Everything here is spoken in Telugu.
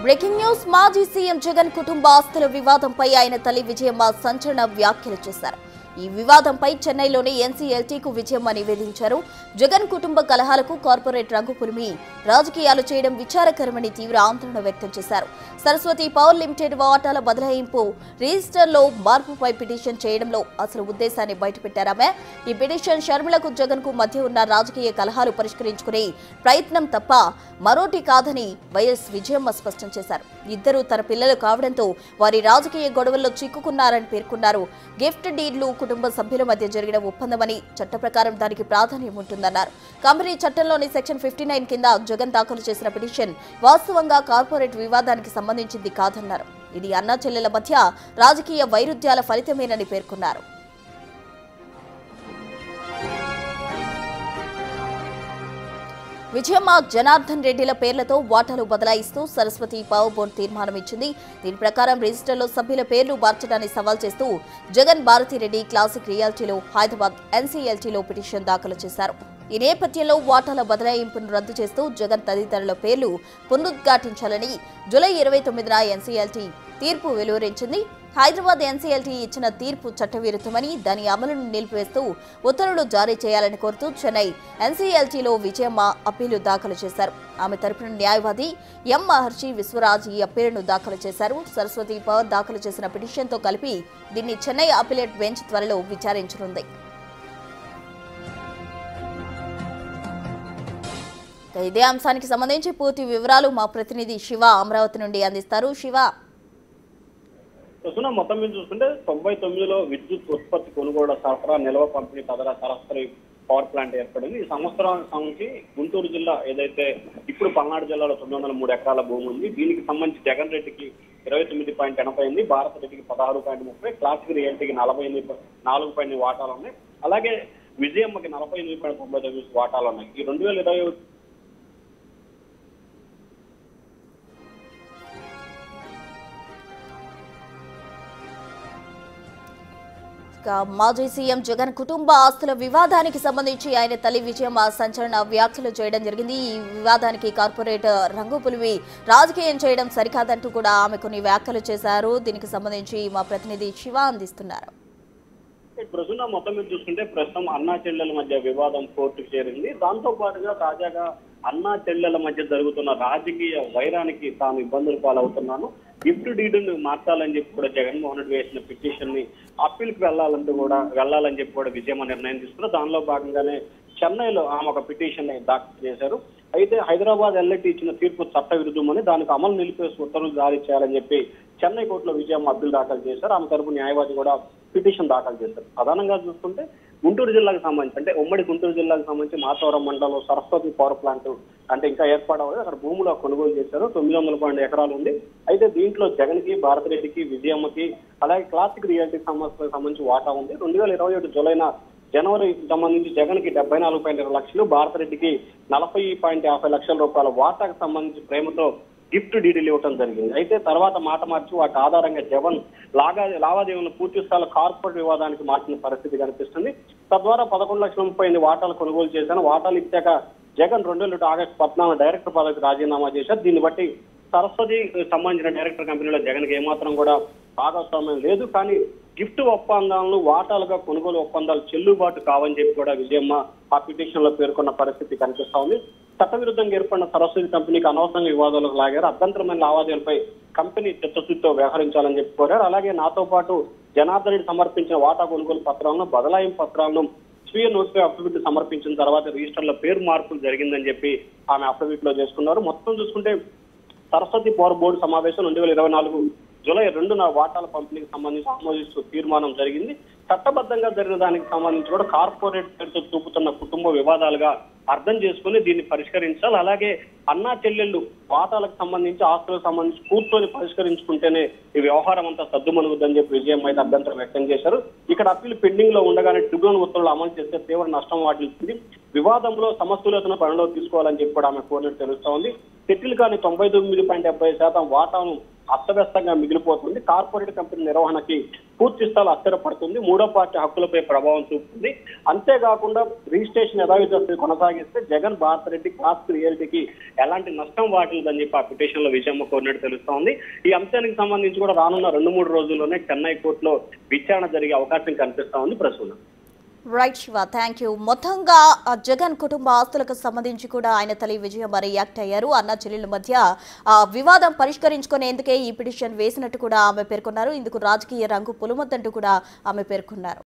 బ్రేకింగ్ న్యూస్ మాజీ సీఎం జగన్ కుటుంబ ఆస్తుల వివాదంపై ఆయన తల్లి విజయమ్మ సంచలన వ్యాఖ్యలు చేశారు. ఈ వివాదంపై చెన్నైలోని ఎన్సీఎల్టీకు విజయమ్మ నివేదించారు. జగన్ కుటుంబ కలహాలకు కార్పొరేట్ రంగు పులిమి రాజకీయాలు చేయడం విచారకరమని తీవ్ర ఆందోళన వ్యక్తం చేశారు. సరస్వతి పవర్ లిమిటెడ్ వాటాల బదలాయింపు రిజిస్టర్లో మార్పుపై పిటిషన్ చేయడంలో అసలు ఉద్దేశాన్ని బయటపెట్టారామె. ఈ పిటిషన్ షర్మిలకు జగన్ కు మధ్య ఉన్న రాజకీయ కలహాలు పరిష్కరించుకునే ప్రయత్నం తప్ప మరోటి కాదని వైఎస్ విజయమ్మ స్పష్టం చేశారు. ఇద్దరు తన పిల్లలు కావడంతో వారి రాజకీయ గొడవల్లో చిక్కుకున్నారని పేర్కొన్నారు. గిఫ్ట్ డీడ్లు కుటుంబ సభ్యుల మధ్య జరిగిన ఒప్పందమని, చట్ట ప్రకారం దానికి ప్రాధాన్యం ఉంటుందన్నారు. కంపెనీ చట్టంలోని సెక్షన్ 59 కింద జగన్ దాఖలు చేసిన పిటిషన్ వాస్తవంగా కార్పొరేట్ వివాదానికి సంబంధించింది కాదన్నారు. ఇది అన్నా చెల్లెల మధ్య రాజకీయ వైరుధ్యాల ఫలితమేనని పేర్కొన్నారు. విజయమ్మ జనార్దన్ రెడ్డిల పేర్లతో వాటాలు బదలాయిస్తూ సరస్వతి పవర్ బోర్డు తీర్మానం ఇచ్చింది. దీని ప్రకారం రిజిస్టర్లో సభ్యుల పేర్లు మార్చడాన్ని సవాల్ చేస్తూ జగన్ భారతిరెడ్డి క్లాసిక్ రియాలిటీలో హైదరాబాద్ ఎన్సీఎల్టీలో పిటిషన్ దాఖలు చేశారు. ఈ నేపథ్యంలో వాటాల బదలాయింపును రద్దు చేస్తూ జగన్ తదితరుల పేర్లు పునరుద్ఘాటించాలని జూలై 29న ఎన్సీఎల్టీ తీర్పు వెలువరించింది. హైదరాబాద్ ఎన్సీఎల్టీ ఇచ్చిన తీర్పు చట్టవిరుద్ధమని, దాని అమలును నిలిపివేస్తూ ఉత్తర్వులు జారీ చేయాలని కోరుతూ చెన్నై ఎన్సీఎల్టీలో విజయమ్మ అప్పీలు దాఖలు చేశారు. ఆమె తరపున న్యాయవాది ఎం మహర్షి విశ్వరాజ్ ఈ అప్పీలును దాఖలు చేశారు. సరస్వతి పవర్ దాఖలు చేసిన పిటిషన్తో కలిపి దీన్ని చెన్నై అప్పీలేట్ బెంచ్ త్వరలో విచారించనుంది. ఇదే అంశానికి సంబంధించి పూర్తి వివరాలు మా ప్రతినిధి శివ అమరావతి నుండి అందిస్తారు. శివ, మొత్తం మీద చూసుకుంటే 99లో విద్యుత్ ఉత్పత్తి కొనుగోలు సరఫరా నిల్వ పంపిణీ తదితర సరస్వతి పవర్ ప్లాంట్ ఏర్పడింది. ఈ సంవత్సరం నుంచి గుంటూరు జిల్లా ఏదైతే ఇప్పుడు పల్నాడు జిల్లాలో 903 ఎకరాల భూమి ఉంది. దీనికి సంబంధించి జగన్ రెడ్డికి 29.88, భారత రెడ్డికి 16.30, క్లాసిక్ రియాలిటీకి 44 వాటాలు ఉన్నాయి. అలాగే విజయమ్మకి 48.99 వాటాలు ఉన్నాయి. ఈ 2020 మాజీ సీఎం జగన్ కుటుంబ ఆస్తుల వివాదానికి సంబంధించి ఆయన తల్లి విజయమ్మ సంచలన వ్యాఖ్యలు చేయడం జరిగింది. ఈ వివాదానికి కార్పొరేట్ రంగు పులివి రాజకీయం చేయడం సరికాదంటూ కూడా ఆమె కొన్ని వ్యాఖ్యలు చేశారు. దీనికి సంబంధించి మా ప్రతినిధి శివ అందిస్తున్నారు. ప్రస్తుతం మొత్తం మీద చూసుకుంటే ప్రస్తుతం అన్నా చెల్లెల మధ్య వివాదం కోర్టుకు చేరింది. దాంతో పాటుగా తాజాగా అన్నా చెల్లెల మధ్య జరుగుతున్న రాజకీయ వైరానికి తాను ఇబ్బందులు పాలవుతున్నాను, గిఫ్ట్ డీడ్ను మార్చాలని చెప్పి కూడా జగన్మోహన్ రెడ్డి వేసిన పిటిషన్ ని అప్పీల్కి వెళ్ళాలని చెప్పి కూడా విజయమ్మ నిర్ణయం తీసుకున్నారు. దానిలో భాగంగానే చెన్నైలో ఆమె ఒక పిటిషన్ ని దాఖలు చేశారు. అయితే హైదరాబాద్ ఎల్ఐటీ ఇచ్చిన తీర్పు చట్ట విరుద్ధమని, దానికి అమలు నిలిపేసి ఉత్తర్వులు జారీ చేయాలని చెప్పి చెన్నై కోర్టులో విజయమ్మ అప్పీల్ దాఖలు చేశారు. ఆమె తరపు న్యాయవాది కూడా పిటిషన్ దాఖలు చేశారు. ప్రధానంగా చూసుకుంటే గుంటూరు జిల్లాకు సంబంధించి, అంటే ఉమ్మడి గుంటూరు జిల్లాకు సంబంధించి మాచవరం మండలంలో సరస్వతి పవర్ ప్లాంట్ అంటే ఇంకా ఏర్పాటవ్వలేదు. అక్కడ భూములు కొనుగోలు చేశారు. 900 ఎకరాలు ఉంది. అయితే దీంట్లో జగన్ కి, భారతరెడ్డికి, విజయమ్మకి, అలాగే క్లాసిక్ రియాలిటీ సంస్థలకు సంబంధించి వాటా ఉంది. 2027 జూలైన జనవరి సంబంధించి జగన్ కి 74.2 లక్షలు, భారతరెడ్డికి 40.50 లక్షల రూపాయల వాటాకు సంబంధించి ప్రేమతో గిఫ్ట్ డీడీలు ఇవ్వడం జరిగింది. అయితే తర్వాత మాట మార్చి వాటి ఆధారంగా జగన్ లావాదేవీలను పూర్తి స్థాయిలో కార్పొరేట్ వివాదానికి మార్చిన పరిస్థితి కనిపిస్తుంది. తద్వారా 11,30,000 వాటాలు కొనుగోలు చేశాను. వాటాలు ఇచ్చాక జగన్ 2000 ఆగస్టు 14 డైరెక్టర్ పదవికి రాజీనామా చేశారు. దీన్ని బట్టి సరస్వతి సంబంధించిన డైరెక్టర్ కంపెనీలో జగన్కి ఏమాత్రం కూడా భాగస్వామ్యం లేదు. కానీ గిఫ్ట్ ఒప్పందాలను వాటాలుగా కొనుగోలు ఒప్పందాలు చెల్లుబాటు కావని చెప్పి కూడా విజయమ్మ ఆ పిటిషన్ లో పేర్కొన్న పరిస్థితి కనిపిస్తా ఉంది. చట్టవిరుద్ధంగా ఏర్పడిన సరస్వతి కంపెనీకి అనవసరంగా వివాదాలకు లాగారు. అభ్యంతరమైన లావాదేవీలపై కంపెనీ చిత్తశుద్ధితో వ్యవహరించాలని చెప్పి కోరారు. అలాగే నాతో పాటు జనార్దన్ రెడ్డి సమర్పించిన వాటా కొనుగోలు పత్రాలను, బదలాయింపు పత్రాలను స్వీయ నోటిపై అఫిడవిట్ సమర్పించిన తర్వాత రిజిస్టర్ల పేరు మార్పులు జరిగిందని చెప్పి ఆమె అఫిడవిట్ లో చేసుకున్నారు. మొత్తం చూసుకుంటే సరస్వతి పవర్ బోర్డు సమావేశం 2024 జూలై 2న వాటాల పంపిణీకి సంబంధించి ఆమోదిస్తూ తీర్మానం జరిగింది. చట్టబద్ధంగా జరిగిన దానికి సంబంధించి కూడా కార్పొరేట్ పేరుతో చూపుతున్న కుటుంబ వివాదాలుగా అర్థం చేసుకుని దీన్ని పరిష్కరించాలి. అలాగే అన్నా చెల్లెళ్ళు వాటాలకు సంబంధించి, ఆస్తులకు సంబంధించి కూర్చొని పరిష్కరించుకుంటేనే ఈ వ్యవహారం అంతా సద్దుమణుగుద్దని చెప్పి విజయమ్మ అయితే అభ్యంతరం వ్యక్తం చేశారు. ఇక్కడ అప్పీల్ పెండింగ్ లో ఉండగానే ట్రిబ్యునల్ ఉత్తర్వులు అమలు చేస్తే తీవ్ర నష్టం వాటిల్తుంది. వివాదంలో సమతుల్యతను పనిలో తీసుకోవాలని చెప్పి కూడా ఆమె కోరినట్టు తెలుస్తా ఉంది. సెటిల్ కానీ 99.70% వాటాను అస్తవ్యస్తంగా మిగిలిపోతుంది. కార్పొరేట్ కంపెనీ నిర్వహణకి పూర్తి స్థాయిలో అస్థిరపడుతుంది, మూడో పార్టీ హక్కులపై ప్రభావం చూపుతుంది. అంతేకాకుండా రిజిస్ట్రేషన్ యథావిధి కొనసాగిస్తే జగన్ భారత్ రెడ్డి కాస్ట్ రియాలిటీకి ఎలాంటి నష్టం వాటిల్దని చెప్పి ఆ పిటిషన్ లో విజయమ్మ కోరినట్టు తెలుస్తోంది. ఈ అంశానికి సంబంధించి కూడా రానున్న 2-3 రోజుల్లోనే చెన్నై కోర్టులో విచారణ జరిగే అవకాశం కనిపిస్తా ఉంది Prasuna. Right Shiva, thank you. మొత్తంగా జగన్ కుటుంబ ఆస్తులకు సంబంధించి కూడా ఆయన తల్లి విజయమ్మ రియాక్ట్ అయ్యారు. అన్న చెల్లెల మధ్య వివాదం పరిష్కరించుకునేందుకే ఈ పిటిషన్ వేసినట్టు కూడా ఆమె పేర్కొన్నారు. ఇందుకు రాజకీయ రంగు పులుమొద్దంటూ కూడా ఆమె పేర్కొన్నారు.